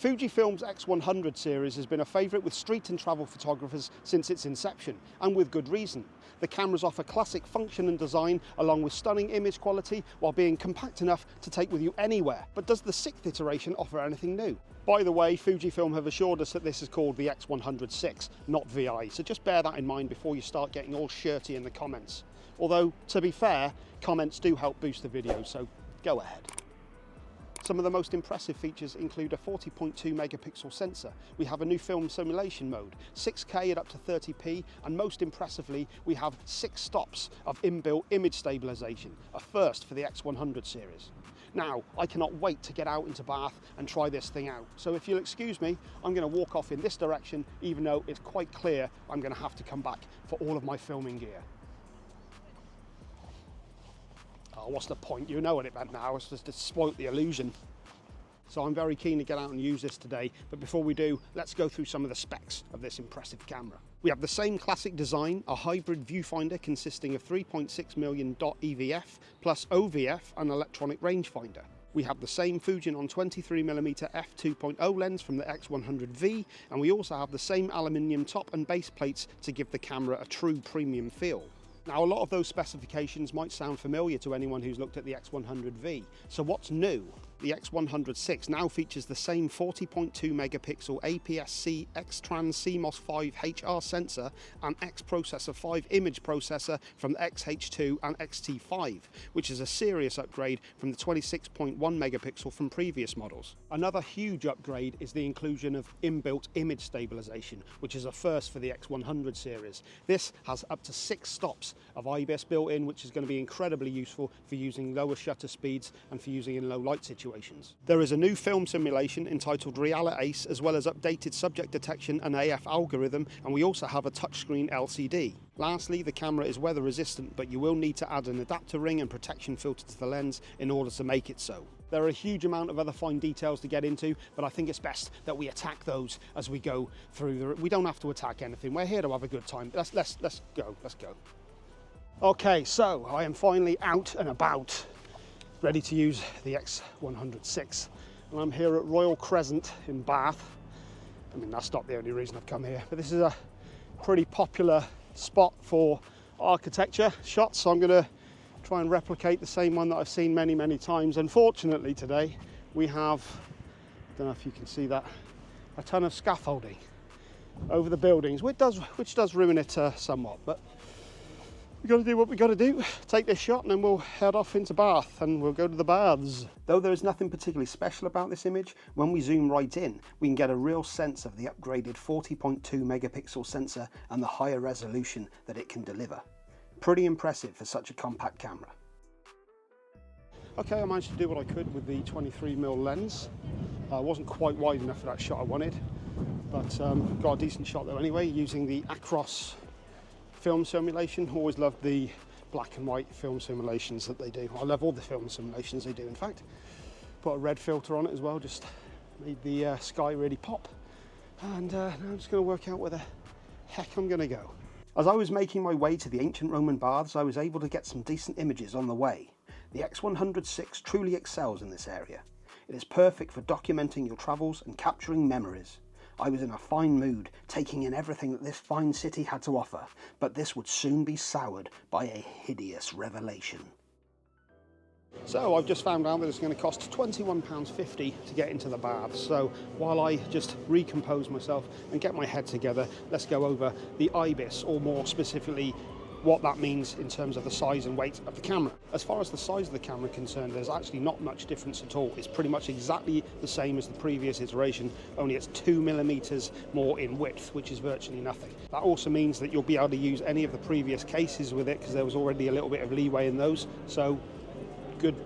Fujifilm's X100 series has been a favourite with street and travel photographers since its inception, and with good reason. The cameras offer classic function and design along with stunning image quality while being compact enough to take with you anywhere. But does the 6th iteration offer anything new? By the way, Fujifilm have assured us that this is called the X100VI, not VI, so just bear that in mind before you start getting all shirty in the comments. Although, to be fair, comments do help boost the video, so go ahead. Some of the most impressive features include a 40.2 megapixel sensor. We have a new film simulation mode, 6K at up to 30p, and most impressively, we have 6 stops of inbuilt image stabilization, a first for the X100 series. Now, I cannot wait to get out into Bath and try this thing out. So if you'll excuse me, I'm going to walk off in this direction, even though it's quite clear I'm going to have to come back for all of my filming gear. Oh, what's the point? You know what it meant now, it's just to spoil the illusion. So I'm very keen to get out and use this today, but before we do, let's go through some of the specs of this impressive camera. We have the same classic design, a hybrid viewfinder consisting of 3.6 million .EVF plus OVF and electronic rangefinder. We have the same Fujinon 23mm f2.0 lens from the X100V, and we also have the same aluminium top and base plates to give the camera a true premium feel. Now, a lot of those specifications might sound familiar to anyone who's looked at the X100V. So what's new? The X100VI now features the same 40.2 megapixel APS-C X-Trans CMOS 5 HR sensor and X processor 5 image processor from the X-H2 and X-T5, which is a serious upgrade from the 26.1 megapixel from previous models. Another huge upgrade is the inclusion of inbuilt image stabilization, which is a first for the X100 series. This has up to 6 stops of IBIS built in, which is going to be incredibly useful for using lower shutter speeds and for using in low light situations. There is a new film simulation entitled Realit-Ace, as well as updated subject detection and AF algorithm, and we also have a touchscreen LCD. Lastly, the camera is weather resistant, but you will need to add an adapter ring and protection filter to the lens in order to make it so. There are a huge amount of other fine details to get into, but I think it's best that we attack those as we go through. We don't have to attack anything. We're here to have a good time. Let's go. Okay, so I am finally out and about, ready to use the X100VI, and I'm here at Royal Crescent in Bath. I mean, that's not the only reason I've come here, but this is a pretty popular spot for architecture shots, so I'm going to try and replicate the same one that I've seen many times. Unfortunately today we have, I don't know if you can see that, a ton of scaffolding over the buildings, which does ruin it somewhat, but we've got to do what we've got to do, take this shot, and then we'll head off into Bath and we'll go to the baths. Though there is nothing particularly special about this image, when we zoom right in, we can get a real sense of the upgraded 40.2 megapixel sensor and the higher resolution that it can deliver. Pretty impressive for such a compact camera. Okay, I managed to do what I could with the 23mm lens. Wasn't quite wide enough for that shot I wanted, but got a decent shot though anyway, using the Acros film simulation. Always loved the black and white film simulations that they do. I love all the film simulations they do, in fact. Put a red filter on it as well, just made the sky really pop. And now I'm just going to work out where the heck I'm going to go. As I was making my way to the ancient Roman baths, I was able to get some decent images on the way. The X100VI truly excels in this area. It is perfect for documenting your travels and capturing memories. I was in a fine mood, taking in everything that this fine city had to offer, but this would soon be soured by a hideous revelation. So I've just found out that it's going to cost £21.50 to get into the baths. So while I just recompose myself and get my head together, let's go over the IBIS, or more specifically what that means in terms of the size and weight of the camera. As far as the size of the camera is concerned, there's actually not much difference at all. It's pretty much exactly the same as the previous iteration, only it's 2mm more in width, which is virtually nothing. That also means that you'll be able to use any of the previous cases with it, because there was already a little bit of leeway in those, so good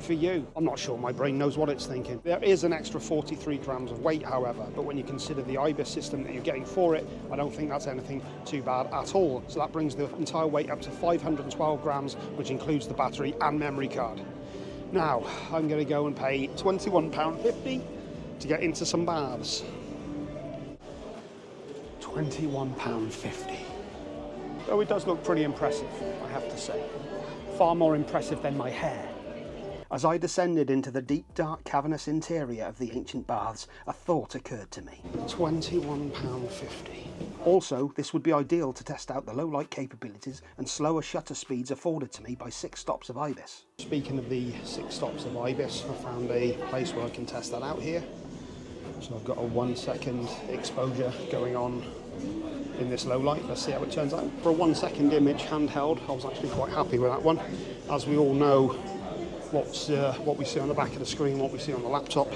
for you. I'm not sure my brain knows what it's thinking. There is an extra 43 grams of weight, however, but when you consider the IBIS system that you're getting for it, I don't think that's anything too bad at all. So that brings the entire weight up to 512 grams, which includes the battery and memory card. Now, I'm going to go and pay £21.50 to get into some baths. £21.50. Though it does look pretty impressive, I have to say. Far more impressive than my hair. As I descended into the deep, dark, cavernous interior of the ancient baths, a thought occurred to me. £21.50. Also, this would be ideal to test out the low light capabilities and slower shutter speeds afforded to me by 6 stops of IBIS. Speaking of the 6 stops of IBIS, I found a place where I can test that out here. So I've got a 1 second exposure going on in this low light. Let's see how it turns out. For a 1 second image handheld, I was actually quite happy with that one. As we all know, what we see on the back of the screen, what we see on the laptop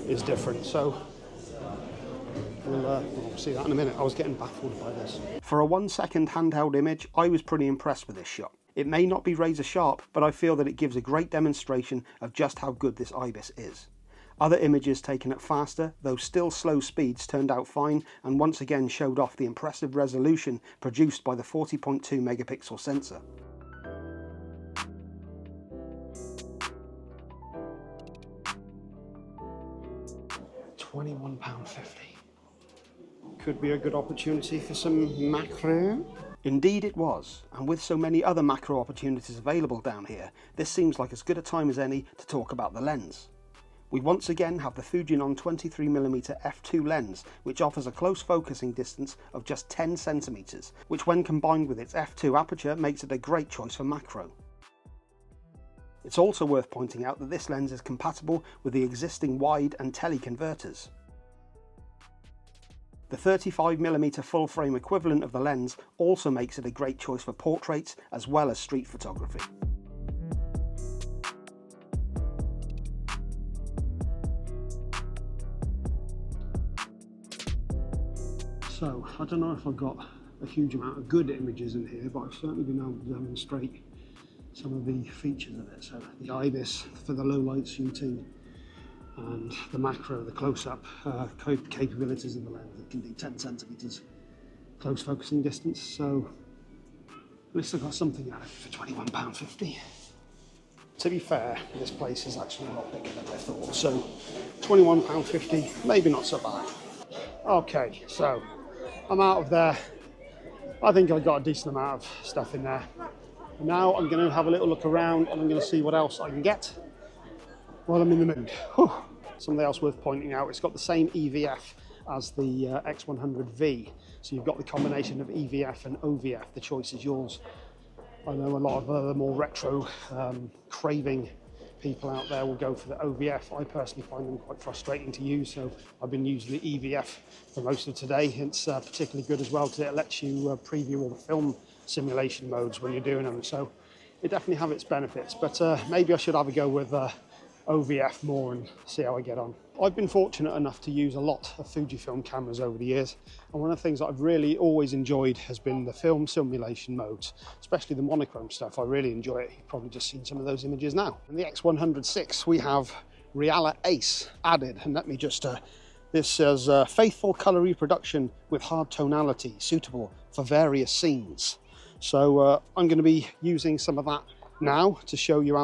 is different. So we'll see that in a minute. I was getting baffled by this. For a 1 second handheld image, I was pretty impressed with this shot. It may not be razor sharp, but I feel that it gives a great demonstration of just how good this IBIS is. Other images taken at faster, though still slow speeds turned out fine and once again showed off the impressive resolution produced by the 40.2 megapixel sensor. £21.50. Could be a good opportunity for some macro. Indeed it was, and with so many other macro opportunities available down here, this seems like as good a time as any to talk about the lens. We once again have the Fujifilm 23mm f2 lens, which offers a close focusing distance of just 10 cm, which when combined with its f2 aperture makes it a great choice for macro. It's also worth pointing out that this lens is compatible with the existing wide and tele converters. The 35mm full frame equivalent of the lens also makes it a great choice for portraits as well as street photography. So, I don't know if I've got a huge amount of good images in here, but I've certainly been able to demonstrate some of the features of it. So, the IBIS for the low light shooting, and the macro, the close-up capabilities of the lens. It can do 10 centimeters close focusing distance, so at least I got something out of it for £21.50. To be fair, this place is actually a lot bigger than I thought, so £21.50, maybe not so bad. Okay, so I'm out of there. I think I've got a decent amount of stuff in there. And now I'm going to have a little look around and I'm going to see what else I can get while I'm in the mood. Whew. Something else worth pointing out, it's got the same EVF as the X100V. So you've got the combination of EVF and OVF, the choice is yours. I know a lot of other more retro craving people out there will go for the OVF. I personally find them quite frustrating to use, so I've been using the EVF for most of today. It's particularly good as well because it lets you preview all the film simulation modes when you're doing them. So it definitely have its benefits, but maybe I should have a go with OVF more and see how I get on. I've been fortunate enough to use a lot of Fujifilm cameras over the years, and one of the things that I've really always enjoyed has been the film simulation modes, especially the monochrome stuff. I really enjoy it. You've probably just seen some of those images now. In the X100VI we have Reala Ace added, and let me just this says faithful colour reproduction with hard tonality suitable for various scenes. So I'm going to be using some of that now to show you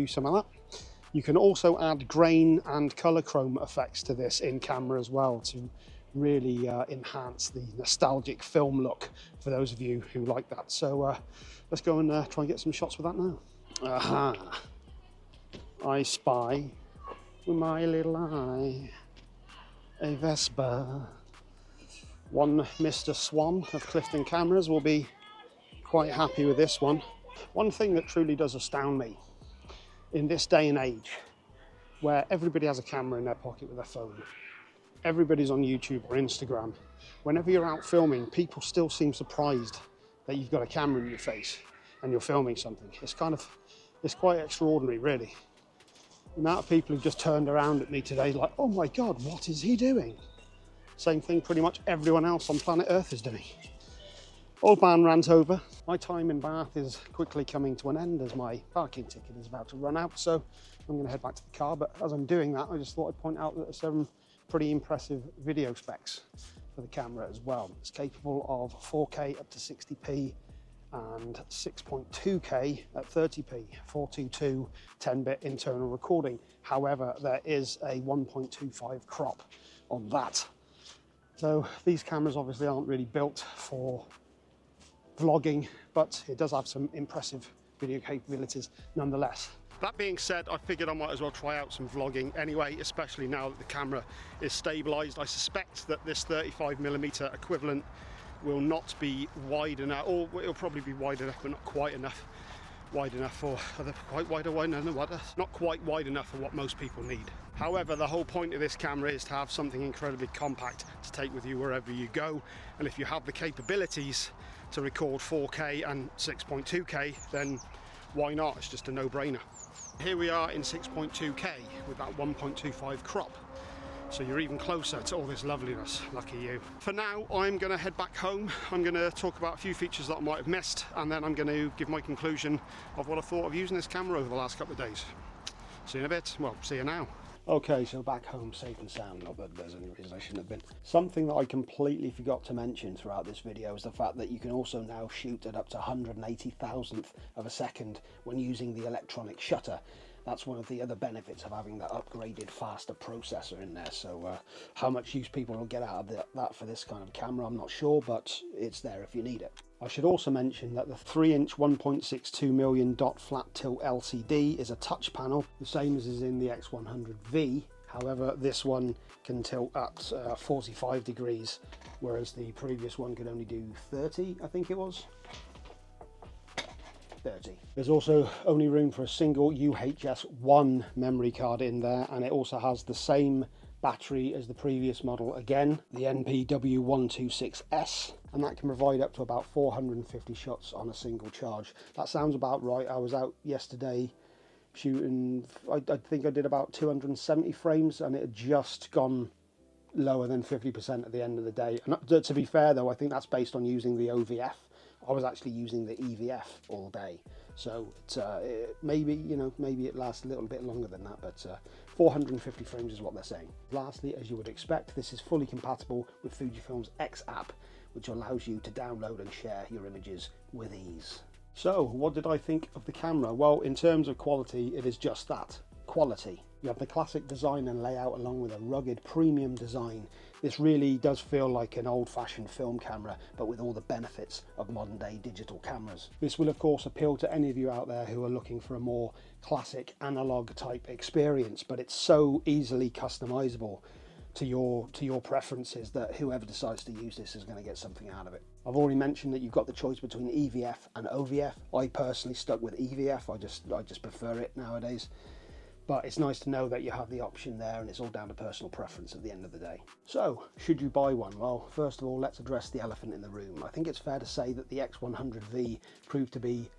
some of that. You can also add grain and colour chrome effects to this in camera as well to really enhance the nostalgic film look for those of you who like that. So let's go and try and get some shots with that now. Aha! I spy with my little eye a Vespa. One Mr. Swan of Clifton Cameras will be quite happy with this one. One thing that truly does astound me in this day and age where everybody has a camera in their pocket with their phone, everybody's on YouTube or Instagram, whenever you're out filming, people still seem surprised that you've got a camera in your face and you're filming something. It's quite extraordinary, really. The amount of people who just turned around at me today like, oh my God, what is he doing? Same thing pretty much everyone else on planet Earth is doing. Old man rant over. My time in Bath is quickly coming to an end as my parking ticket is about to run out, so I'm going to head back to the car. But as I'm doing that, I just thought I'd point out that there's some pretty impressive video specs for the camera as well. It's capable of 4K up to 60p and 6.2K at 30p, 422 10-bit internal recording. However, there is a 1.25 crop on that. So these cameras obviously aren't really built for vlogging, but it does have some impressive video capabilities nonetheless. That being said, I figured I might as well try out some vlogging anyway, especially now that the camera is stabilised. I suspect that this 35mm equivalent will not be wide enough, or it'll probably be wide enough, but not quite enough. Wide enough for not quite wide enough for what most people need. However, the whole point of this camera is to have something incredibly compact to take with you wherever you go, and if you have the capabilities to record 4K and 6.2K, then why not? It's just a no-brainer. Here we are in 6.2K with that 1.25 crop. So you're even closer to all this loveliness, lucky you. For now, I'm gonna head back home. I'm gonna talk about a few features that I might have missed, and then I'm gonna give my conclusion of what I thought of using this camera over the last couple of days. See you in a bit. Well, see you now. Okay, so back home safe and sound, not that there's any reason I shouldn't have been. Something that I completely forgot to mention throughout this video is the fact that you can also now shoot at up to 180,000th of a second when using the electronic shutter. That's one of the other benefits of having that upgraded, faster processor in there. So how much use people will get out of that for this kind of camera, I'm not sure, but it's there if you need it. I should also mention that the 3-inch 1.62 million dot flat tilt LCD is a touch panel, the same as is in the X100V. However, this one can tilt at 45 degrees, whereas the previous one could only do 30, I think it was. 30. There's also only room for a single UHS-I memory card in there, and it also has the same battery as the previous model again, the NPW126S, and that can provide up to about 450 shots on a single charge. That sounds about right. I was out yesterday shooting, I think I did about 270 frames, and it had just gone lower than 50% at the end of the day. And to be fair though, I think that's based on using the OVF. I was actually using the EVF all day, so maybe it lasts a little bit longer than that, but 450 frames is what they're saying. Lastly, as you would expect, this is fully compatible with Fujifilm's X app, which allows you to download and share your images with ease. So what did I think of the camera? Well, in terms of quality, it is just that, quality. You have the classic design and layout along with a rugged premium design. This really does feel like an old-fashioned film camera, but with all the benefits of modern-day digital cameras. This will of course appeal to any of you out there who are looking for a more classic analog type experience, but it's so easily customizable to your preferences that whoever decides to use this is going to get something out of it. I've already mentioned that you've got the choice between EVF and OVF. I personally stuck with EVF. I just prefer it nowadays. But it's nice to know that you have the option there, and it's all down to personal preference at the end of the day. So, should you buy one? Well, first of all, let's address the elephant in the room. I think it's fair to say that the X100V proved to be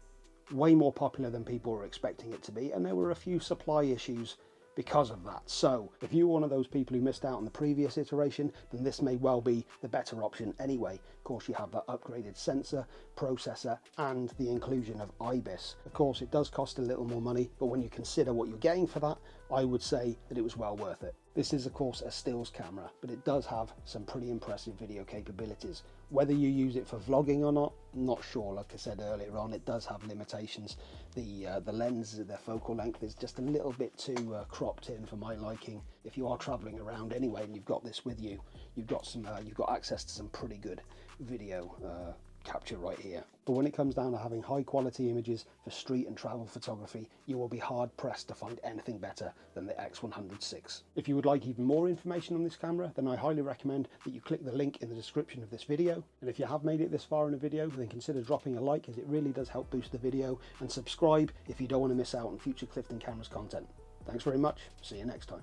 way more popular than people were expecting it to be, and there were a few supply issues because of that. So if you're one of those people who missed out on the previous iteration, then this may well be the better option anyway. Of course, you have that upgraded sensor, processor, and the inclusion of IBIS. Of course, it does cost a little more money, but when you consider what you're getting for that, I would say that it was well worth it. This is of course a stills camera, but it does have some pretty impressive video capabilities. Whether you use it for vlogging or not sure. Like I said earlier on, it does have limitations. The lens, the focal length is just a little bit too cropped in for my liking. If you are traveling around anyway and you've got this with you, you've got access to some pretty good video capture right here. But when it comes down to having high quality images for street and travel photography, you will be hard pressed to find anything better than the X100VI. If you would like even more information on this camera, then I highly recommend that you click the link in the description of this video. And if you have made it this far in a video, then consider dropping a like, as it really does help boost the video, and subscribe if you don't want to miss out on future Clifton Cameras content. Thanks very much. See you next time.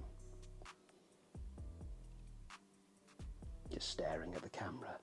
Just staring at the camera.